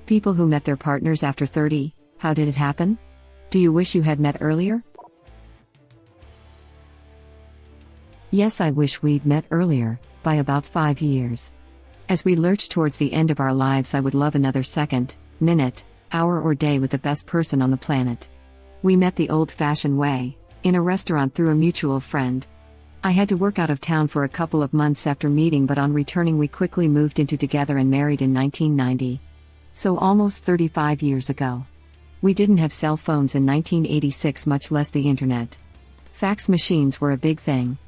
People who met their partners after 30, how did it happen? Do you wish you had met earlier? Yes, I wish we'd met earlier, by about 5 years. As we lurch towards the end of our lives, I would love another second, minute, hour or day with the best person on the planet. We met the old-fashioned way, in a restaurant through a mutual friend. I had to work out of town for a couple of months after meeting, but on returning we quickly moved into together and married in 1990. So almost 35 years ago. We didn't have cell phones in 1986, much less the internet. Fax machines were a big thing.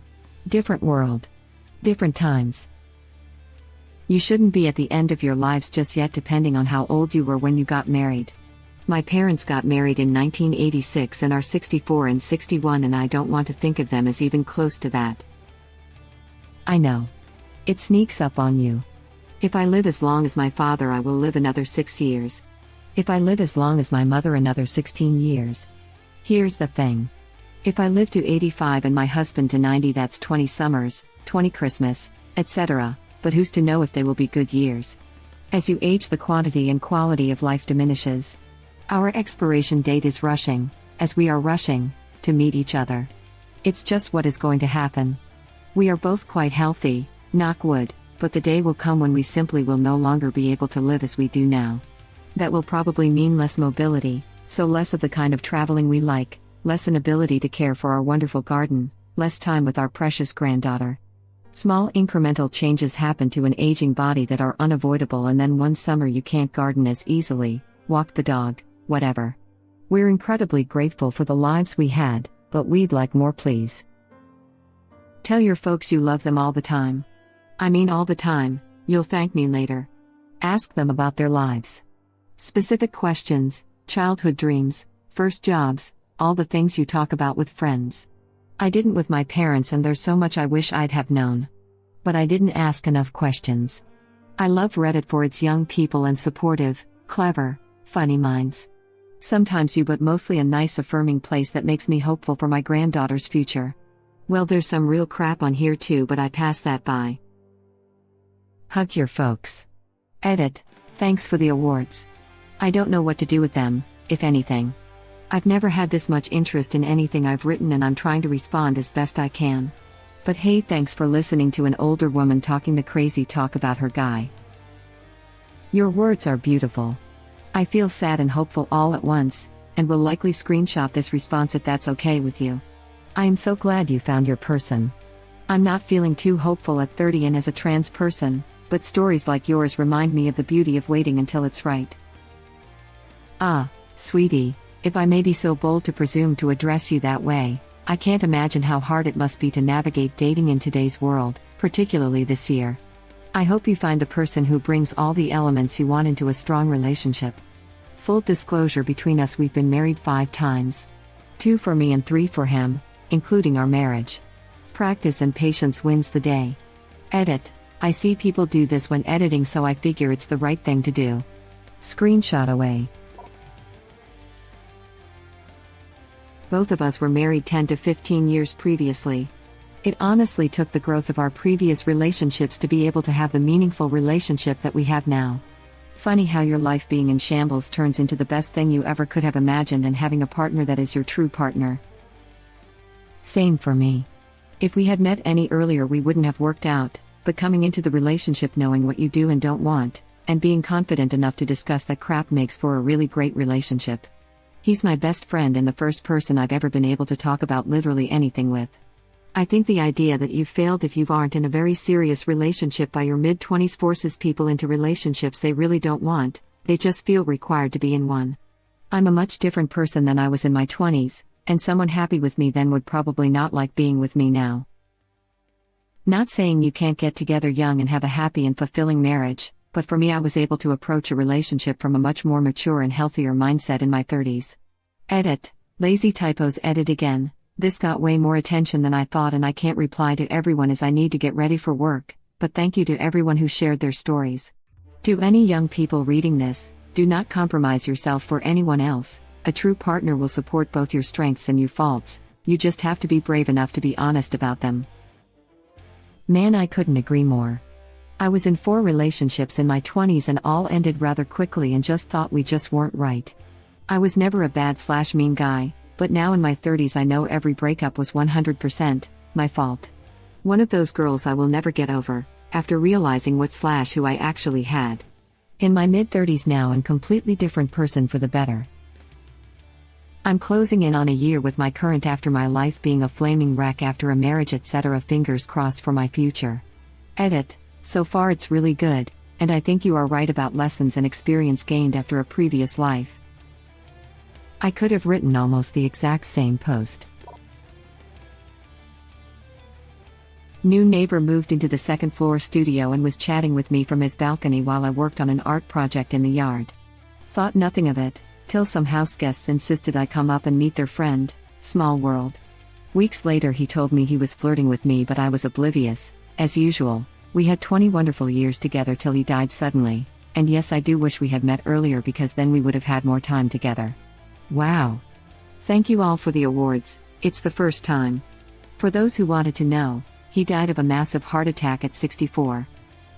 Different world. Different times. You shouldn't be at the end of your lives just yet, depending on how old you were when you got married. My parents got married in 1986 and are 64 and 61, and I don't want to think of them as even close to that. I know. It sneaks up on you. If I live as long as my father, I will live another 6 years. If I live as long as my mother, another 16 years. Here's the thing. If I live to 85 and my husband to 90, that's 20 summers, 20 Christmas, etc., but who's to know if they will be good years? As you age, the quantity and quality of life diminishes. Our expiration date is rushing, as we are rushing, to meet each other. It's just what is going to happen. We are both quite healthy, knock wood, but the day will come when we simply will no longer be able to live as we do now. That will probably mean less mobility, so less of the kind of traveling we like, less an ability to care for our wonderful garden, less time with our precious granddaughter. Small incremental changes happen to an aging body that are unavoidable, and then one summer you can't garden as easily, walk the dog, whatever. We're incredibly grateful for the lives we had, but we'd like more, please. Tell your folks you love them all the time. I mean all the time. You'll thank me later. Ask them about their lives. Specific questions, childhood dreams, first jobs, all the things you talk about with friends. I didn't with my parents, and there's so much I wish I'd have known. But I didn't ask enough questions. I love Reddit for its young people and supportive, clever, funny minds. Sometimes you, but mostly a nice affirming place that makes me hopeful for my granddaughter's future. Well, there's some real crap on here too, but I pass that by. Hug your folks. Edit, thanks for the awards. I don't know what to do with them, if anything. I've never had this much interest in anything I've written, and I'm trying to respond as best I can. But hey, thanks for listening to an older woman talking the crazy talk about her guy. Your words are beautiful. I feel sad and hopeful all at once, and will likely screenshot this response if that's okay with you. I am so glad you found your person. I'm not feeling too hopeful at 30 and as a trans person, but stories like yours remind me of the beauty of waiting until it's right. Ah, sweetie, if I may be so bold to presume to address you that way, I can't imagine how hard it must be to navigate dating in today's world, particularly this year. I hope you find the person who brings all the elements you want into a strong relationship. Full disclosure between us, we've been married 5 times. 2 for me and 3 for him, including our marriage. Practice and patience wins the day. Edit, I see people do this when editing, so I figure it's the right thing to do. Screenshot away. Both of us were married 10 to 15 years previously. It honestly took the growth of our previous relationships to be able to have the meaningful relationship that we have now. Funny how your life being in shambles turns into the best thing you ever could have imagined, and having a partner that is your true partner. Same for me. If we had met any earlier, we wouldn't have worked out, but coming into the relationship knowing what you do and don't want, and being confident enough to discuss that crap makes for a really great relationship. He's my best friend and the first person I've ever been able to talk about literally anything with. I think the idea that you've failed if you aren't in a very serious relationship by your mid-20s forces people into relationships they really don't want, they just feel required to be in one. I'm a much different person than I was in my 20s, and someone happy with me then would probably not like being with me now. Not saying you can't get together young and have a happy and fulfilling marriage, but for me, I was able to approach a relationship from a much more mature and healthier mindset in my 30s. Edit, lazy typos. Edit again. This got way more attention than I thought, and I can't reply to everyone as I need to get ready for work, but thank you to everyone who shared their stories. To any young people reading this, do not compromise yourself for anyone else. A true partner will support both your strengths and your faults. You just have to be brave enough to be honest about them. Man, I couldn't agree more. I was in 4 relationships in my 20s and all ended rather quickly and just thought we just weren't right. I was never a bad/mean guy, but now in my 30s I know every breakup was 100% my fault. One of those girls I will never get over, after realizing what/who I actually had. In my mid-30s now and completely different person for the better. I'm closing in on a year with my current after my life being a flaming wreck after a marriage etc. Fingers crossed for my future. Edit. So far it's really good, and I think you are right about lessons and experience gained after a previous life. I could have written almost the exact same post. New neighbor moved into the second floor studio and was chatting with me from his balcony while I worked on an art project in the yard. Thought nothing of it, till some house guests insisted I come up and meet their friend. Small world. Weeks later he told me he was flirting with me, but I was oblivious, as usual. We had 20 wonderful years together till he died suddenly, and yes, I do wish we had met earlier because then we would have had more time together. Wow. Thank you all for the awards, it's the first time. For those who wanted to know, he died of a massive heart attack at 64.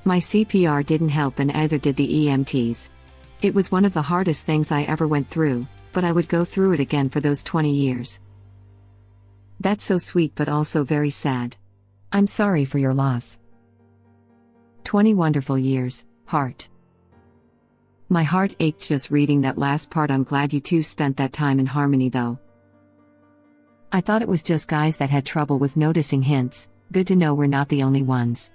My CPR didn't help and either did the EMTs. It was one of the hardest things I ever went through, but I would go through it again for those 20 years. That's so sweet but also very sad. I'm sorry for your loss. 20 wonderful years, heart. My heart ached just reading that last part. I'm glad you two spent that time in harmony though. I thought it was just guys that had trouble with noticing hints. Good to know we're not the only ones.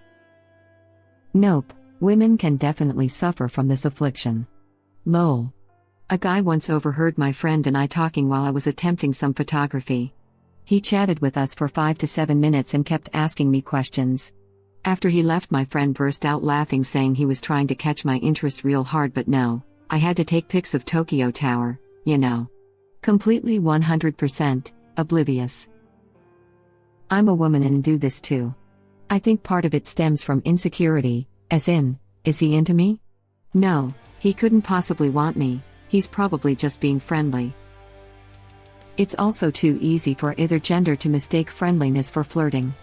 Nope, women can definitely suffer from this affliction. Lol. A guy once overheard my friend and I talking while I was attempting some photography. He chatted with us for 5 to 7 minutes and kept asking me questions. After he left, my friend burst out laughing, saying he was trying to catch my interest real hard, but no, I had to take pics of Tokyo Tower, you know. Completely 100% oblivious. I'm a woman and do this too. I think part of it stems from insecurity, as in, is he into me? No, he couldn't possibly want me, he's probably just being friendly. It's also too easy for either gender to mistake friendliness for flirting.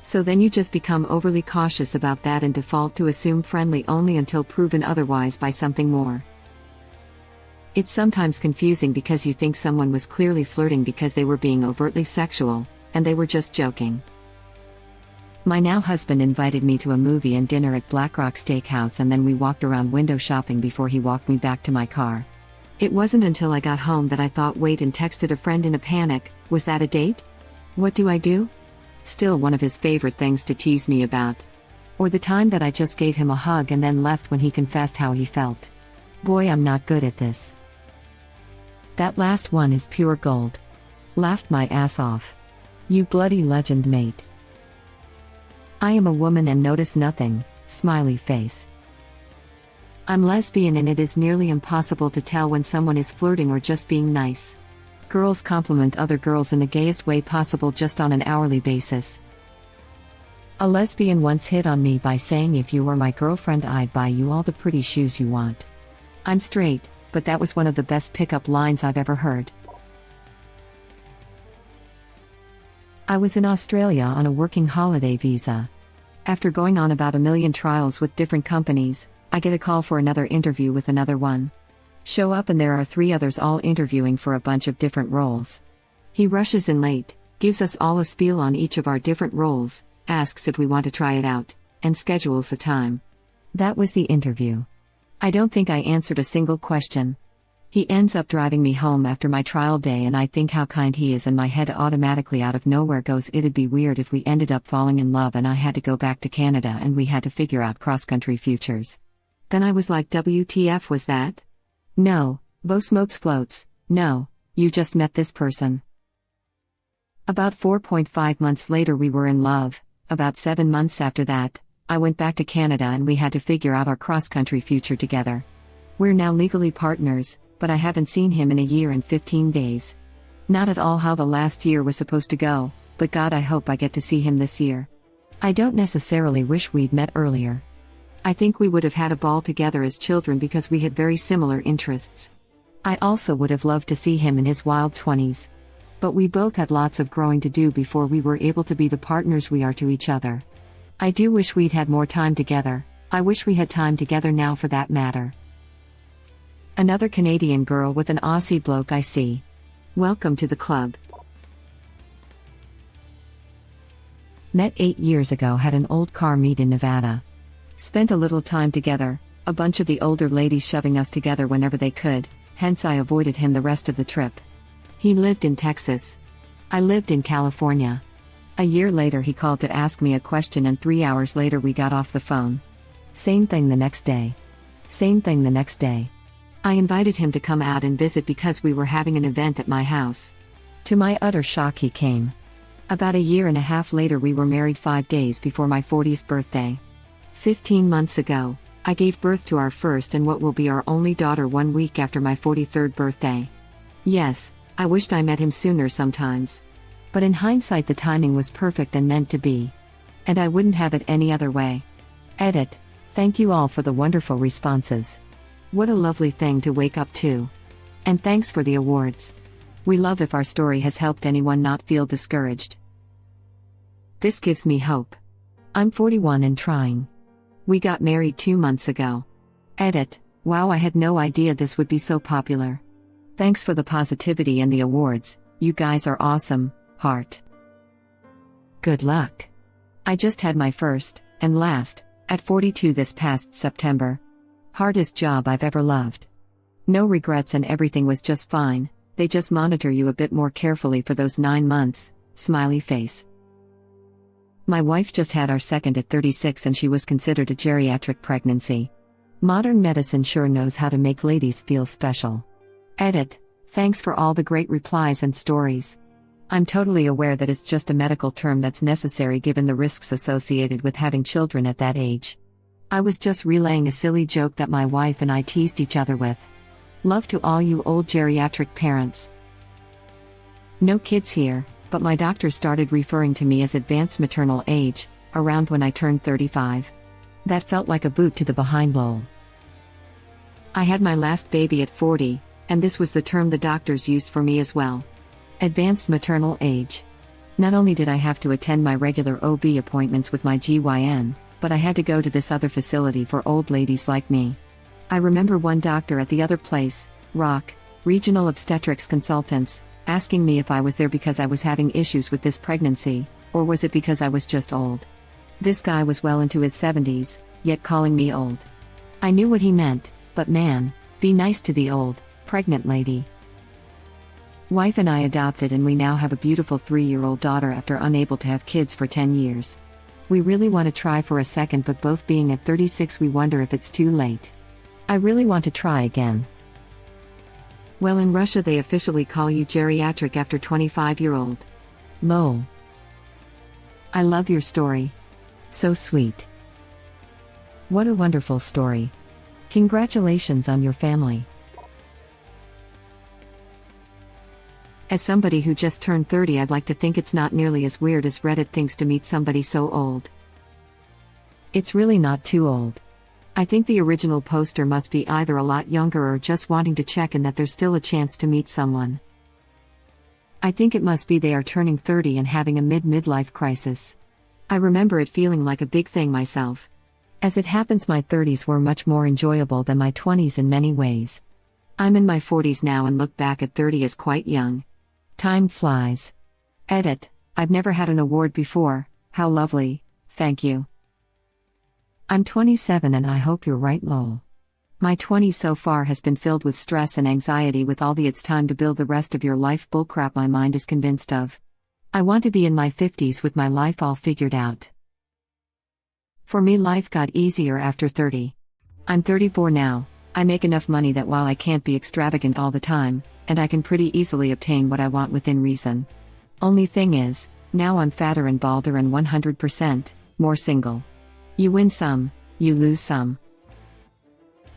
So then you just become overly cautious about that and default to assume friendly only until proven otherwise by something more. It's sometimes confusing because you think someone was clearly flirting because they were being overtly sexual, and they were just joking. My now husband invited me to a movie and dinner at Black Rock Steakhouse, and then we walked around window shopping before he walked me back to my car. It wasn't until I got home that I thought, wait, and texted a friend in a panic, was that a date? What do I do? Still one of his favorite things to tease me about. Or the time that I just gave him a hug and then left when he confessed how he felt. Boy, I'm not good at this. That last one is pure gold. Laughed my ass off. You bloody legend, mate. I am a woman and notice nothing, smiley face. I'm lesbian and it is nearly impossible to tell when someone is flirting or just being nice. Girls compliment other girls in the gayest way possible just on an hourly basis. A lesbian once hit on me by saying, if you were my girlfriend I'd buy you all the pretty shoes you want. I'm straight, but that was one of the best pickup lines I've ever heard. I was in Australia on a working holiday visa. After going on about 1 million trials with different companies, I get a call for another interview with another one. Show up and there are 3 others all interviewing for a bunch of different roles. He rushes in late, gives us all a spiel on each of our different roles, asks if we want to try it out, and schedules a time. That was the interview. I don't think I answered a single question. He ends up driving me home after my trial day and I think how kind he is, and my head automatically out of nowhere goes, it'd be weird if we ended up falling in love and I had to go back to Canada and we had to figure out cross-country futures. Then I was like, WTF was that? No, Bo Smokes Floats, no, you just met this person. About 4.5 months later we were in love. About 7 months after that, I went back to Canada and we had to figure out our cross-country future together. We're now legally partners, but I haven't seen him in a year and 15 days. Not at all how the last year was supposed to go, but God, I hope I get to see him this year. I don't necessarily wish we'd met earlier. I think we would have had a ball together as children because we had very similar interests. I also would have loved to see him in his wild 20s. But we both had lots of growing to do before we were able to be the partners we are to each other. I do wish we'd had more time together, I wish we had time together now for that matter. Another Canadian girl with an Aussie bloke I see. Welcome to the club. Met 8 years ago, had an old car meet in Nevada. Spent a little time together, a bunch of the older ladies shoving us together whenever they could, hence I avoided him the rest of the trip. He lived in Texas. I lived in California. A year later he called to ask me a question, and 3 hours later we got off the phone. Same thing the next day. Same thing the next day. I invited him to come out and visit because we were having an event at my house. To my utter shock he came. About a year and a half later we were married 5 days before my 40th birthday. 15 months ago, I gave birth to our first and what will be our only daughter 1 week after my 43rd birthday. Yes, I wished I met him sooner sometimes. But in hindsight the timing was perfect and meant to be. And I wouldn't have it any other way. Edit. Thank you all for the wonderful responses. What a lovely thing to wake up to. And thanks for the awards. We love if our story has helped anyone not feel discouraged. This gives me hope. I'm 41 and trying. We got married 2 months ago. Edit. Wow, I had no idea this would be so popular. Thanks for the positivity and the awards, you guys are awesome, heart. Good luck. I just had my first, and last, at 42 this past September. Hardest job I've ever loved. No regrets and everything was just fine, they just monitor you a bit more carefully for those 9 months, smiley face. My wife just had our second at 36 and she was considered a geriatric pregnancy. Modern medicine sure knows how to make ladies feel special. Edit. Thanks for all the great replies and stories. I'm totally aware that it's just a medical term that's necessary given the risks associated with having children at that age. I was just relaying a silly joke that my wife and I teased each other with. Love to all you old geriatric parents. No kids here, but my doctor started referring to me as advanced maternal age, around when I turned 35. That felt like a boot to the behind lol. I had my last baby at 40, and this was the term the doctors used for me as well. Advanced maternal age. Not only did I have to attend my regular OB appointments with my GYN, but I had to go to this other facility for old ladies like me. I remember one doctor at the other place, ROC, Regional Obstetrics Consultants, asking me if I was there because I was having issues with this pregnancy, or was it because I was just old. This guy was well into his 70s, yet calling me old. I knew what he meant, but man, be nice to the old, pregnant lady. Wife and I adopted and we now have a beautiful 3-year-old daughter after unable to have kids for 10 years. We really want to try for a second, but both being at 36 we wonder if it's too late. I really want to try again. Well, in Russia they officially call you geriatric after 25-year-old. Lol. I love your story. So sweet. What a wonderful story. Congratulations on your family. As somebody who just turned 30, I'd like to think it's not nearly as weird as Reddit thinks to meet somebody so old. It's really not too old. I think the original poster must be either a lot younger or just wanting to check in that there's still a chance to meet someone. I think it must be they are turning 30 and having a midlife crisis. I remember it feeling like a big thing myself. As it happens, my 30s were much more enjoyable than my 20s in many ways. I'm in my 40s now and look back at 30 as quite young. Time flies. Edit. I've never had an award before. How lovely, thank you. I'm 27 and I hope you're right, lol. My 20s so far has been filled with stress and anxiety with all the it's time to build the rest of your life bullcrap my mind is convinced of. I want to be in my 50s with my life all figured out. For me, life got easier after 30. I'm 34 now. I make enough money that while I can't be extravagant all the time, and I can pretty easily obtain what I want within reason. Only thing is, now I'm fatter and balder and 100% more single. You win some, you lose some.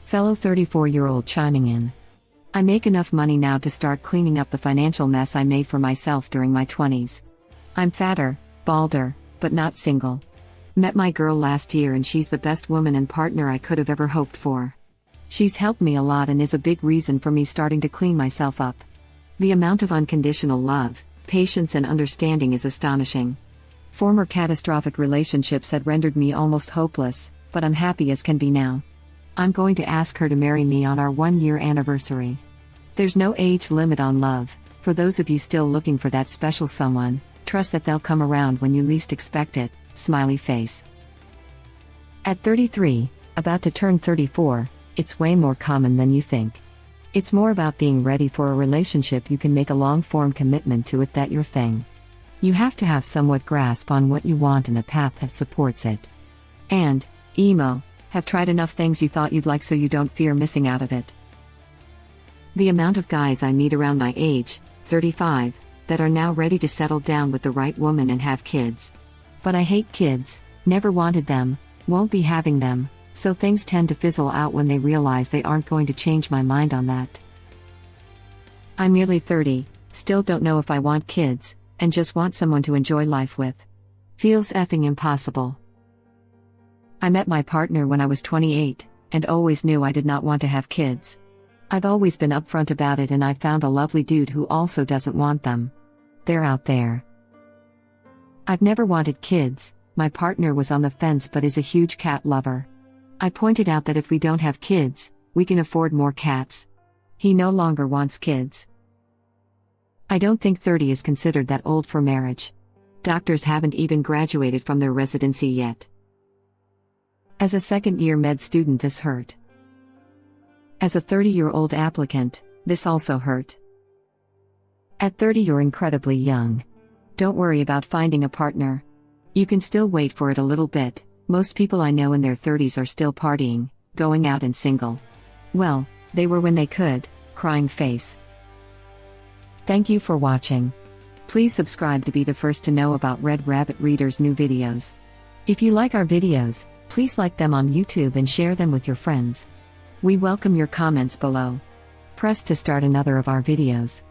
Fellow 34-year-old chiming in. I make enough money now to start cleaning up the financial mess I made for myself during my 20s. I'm fatter, balder, but not single. Met my girl last year and she's the best woman and partner I could have ever hoped for. She's helped me a lot and is a big reason for me starting to clean myself up. The amount of unconditional love, patience and understanding is astonishing. Former catastrophic relationships had rendered me almost hopeless, but I'm happy as can be now. I'm going to ask her to marry me on our 1-year anniversary. There's no age limit on love. For those of you still looking for that special someone, trust that they'll come around when you least expect it. Smiley face. At 33, about to turn 34, it's way more common than you think. It's more about being ready for a relationship you can make a long-form commitment to if that's your thing. You have to have somewhat grasp on what you want and a path that supports it. And, emo, have tried enough things you thought you'd like so you don't fear missing out of it. The amount of guys I meet around my age, 35, that are now ready to settle down with the right woman and have kids. But I hate kids, never wanted them, won't be having them, so things tend to fizzle out when they realize they aren't going to change my mind on that. I'm nearly 30, still don't know if I want kids, and just want someone to enjoy life with. Feels effing impossible. I met my partner when I was 28, and always knew I did not want to have kids. I've always been upfront about it, and I found a lovely dude who also doesn't want them. They're out there. I've never wanted kids. My partner was on the fence but is a huge cat lover. I pointed out that if we don't have kids, we can afford more cats. He no longer wants kids. I don't think 30 is considered that old for marriage. Doctors haven't even graduated from their residency yet. As a second-year med student, this hurt. As a 30-year-old applicant, this also hurt. At 30, you're incredibly young. Don't worry about finding a partner. You can still wait for it a little bit. Most people I know in their 30s are still partying, going out and single. Well, they were when they could. Crying face. Thank you for watching. Please subscribe to be the first to know about Red Rabbit Reader's new videos. If you like our videos, please like them on YouTube and share them with your friends. We welcome your comments below. Press to start another of our videos.